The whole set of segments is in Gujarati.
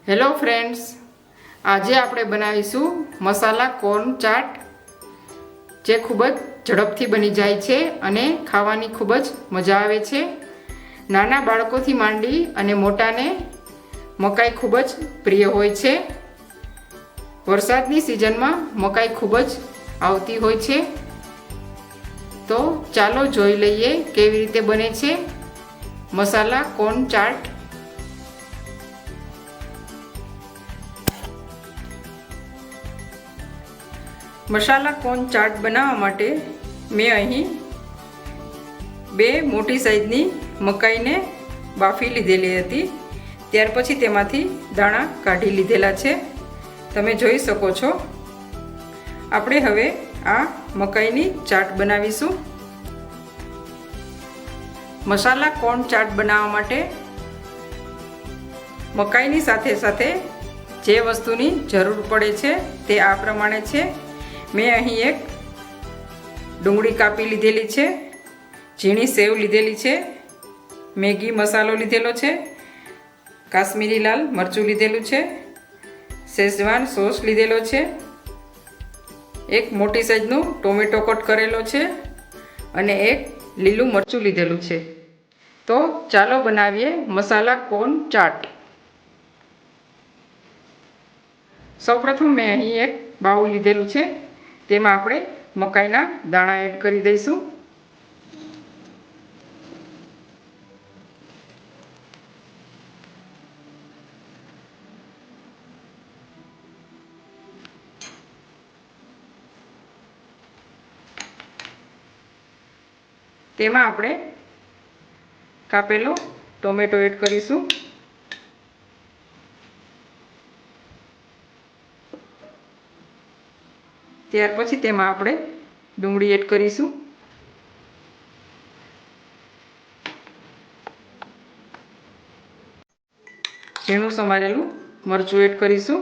હેલો ફ્રેન્ડ્સ, આજે આપણે બનાવીશું મસાલા કોર્ન ચાટ, જે ખૂબ જ ઝડપથી બની જાય છે અને ખાવાની ખૂબ જ મજા આવે છે. નાના બાળકોથી માંડી અને મોટાને મકાઈ ખૂબ જ પ્રિય હોય છે. વરસાદની સિઝનમાં મકાઈ ખૂબ જ આવતી હોય છે. તો ચાલો જોઈ લઈએ કેવી રીતે બને છે મસાલા કોર્ન ચાટ. મસાલા કોર્ન ચાટ બનાવવા માટે મેં અહીં 2 મોટી સાઈઝની મકાઈને બાફી લીધેલી હતી. ત્યાર પછી તેમાંથી દાણા કાઢી લીધેલા છે, તમે જોઈ શકો છો. આપણે હવે આ મકાઈની ચાટ બનાવીશું. મસાલા કોર્ન ચાટ બનાવવા માટે મકાઈની સાથે સાથે જે વસ્તુની જરૂર પડે છે તે આ પ્રમાણે છે. મેં અહીં એક ડુંગળી કાપી લીધેલી છે, ઝીણી સેવ લીધેલી છે, મેગી મસાલો લીધેલો છે, કાશ્મીરી લાલ મરચું લીધેલું છે, શેઝવાન સોસ લીધેલો છે, એક મોટી સાઈઝનું ટોમેટો કટ કરેલો છે અને એક લીલું મરચું લીધેલું છે. તો ચાલો બનાવીએ મસાલા કોર્ન ચાટ. સૌપ્રથમ મેં અહીં એક બાઉલ લીધેલું છે, તેમાં આપણે મકાઈના દાણા એડ કરી દઈશું. તેમાં આપણે કાપેલો ટોમેટો એડ કરીશું. ત્યાર પછી તેમાં આપણે ડુંગળી એડ કરીશું. ઝીણું સમારેલું મરચું એડ કરીશું.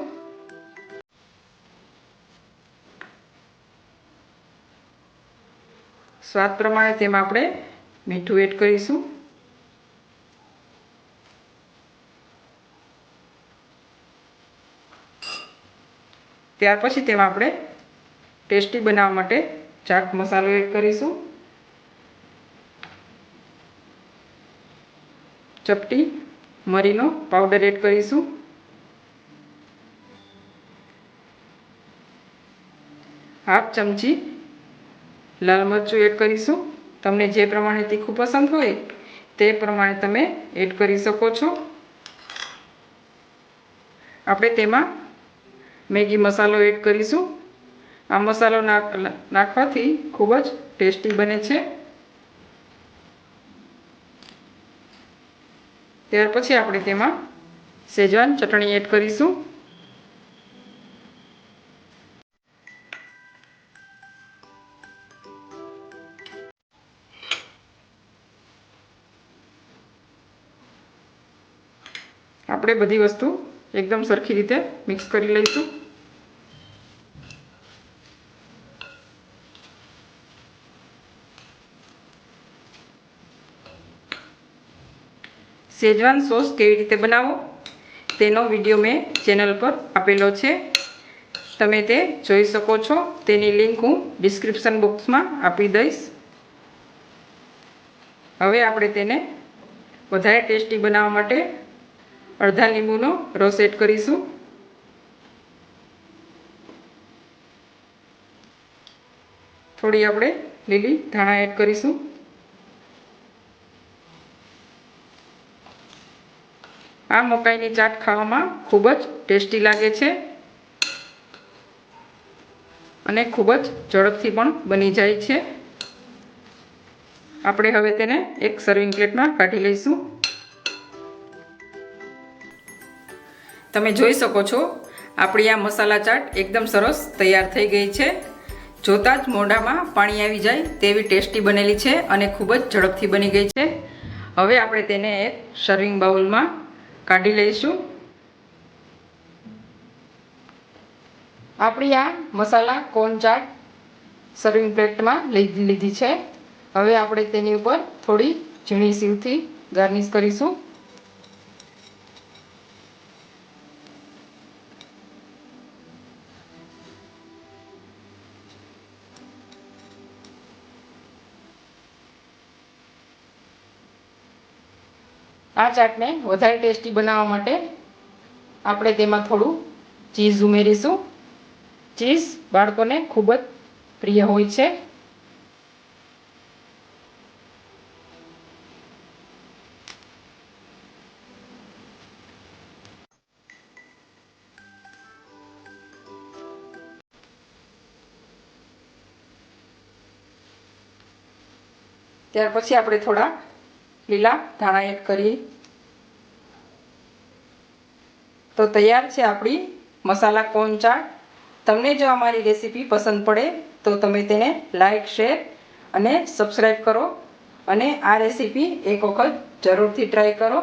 સ્વાદ પ્રમાણે તેમાં આપણે મીઠું એડ કરીશું. ત્યાર પછી તેમાં આપણે ટેસ્ટી બનાવવા માટે ચાટ મસાલો એડ કરીશું. ચપટી મરીનો પાવડર એડ કરીશું. હાફ ચમચી લાલ મરચું એડ કરીશું. તમને જે પ્રમાણે તીખું પસંદ હોય તે પ્રમાણે તમે એડ કરી શકો છો. આપણે તેમાં મેગી મસાલો એડ કરીશું. આ મસાલો નાખવાથી ખૂબ જ ટેસ્ટી બને છે. ત્યાર પછી આપણે તેમાં શેઝવાન ચટણી એડ કરીશું. આપણે બધી વસ્તુ એકદમ સરખી રીતે મિક્સ કરી લઈશું. શેઝવાન સોસ કેવી રીતે બનાવો તેનો વિડીયો મેં ચેનલ પર આપેલો છે, તમે તે જોઈ શકો છો. તેની લિંક હું ડિસ્ક્રિપ્શન બોક્સમાં આપી દઈશ. હવે આપણે તેને વધારે ટેસ્ટી બનાવવા માટે અડધા લીંબુનો રસ એડ કરીશું. થોડી આપણે લીલી ધાણા એડ કરીશું. આ મકાઈની ચાટ ખાવામાં ખૂબ જ ટેસ્ટી લાગે છે અને ખૂબ જ ઝડપથી પણ બની જાય છે. આપણે હવે તેને એક સર્વિંગ પ્લેટમાં કાઢી લઈશું. તમે જોઈ શકો છો આપણી આ મસાલા ચાટ એકદમ સરસ તૈયાર થઈ ગઈ છે. જોતાં જ મોઢામાં પાણી આવી જાય તેવી ટેસ્ટી બનેલી છે અને ખૂબ જ ઝડપથી બની ગઈ છે. હવે આપણે તેને એક સર્વિંગ બાઉલમાં કાઢી લઈશું. આપણી આ મસાલા કોર્ન ચાટ સર્વિંગ પ્લેટમાં લઈ લીધી છે. હવે આપણે તેની ઉપર થોડી ઝીણી સીવથી ગાર્નિશ કરીશું. આ ચાટને વધારે ટેસ્ટી બનાવવા માટે આપણે તેમાં થોડું ચીઝ ઉમેરીશું. ચીઝ બાળકોને ખૂબ જ પ્રિય હોય છે. ત્યાર પછી આપણે થોડા લીલા ધાણા એડ કરીએ. તો તૈયાર છે આપણી મસાલા કોર્ન ચાટ. તમને જો અમારી રેસીપી પસંદ પડે તો તમે તેને લાઈક, શેર અને સબસ્ક્રાઈબ કરો અને આ રેસીપી એક વખત જરૂરથી ટ્રાય કરો.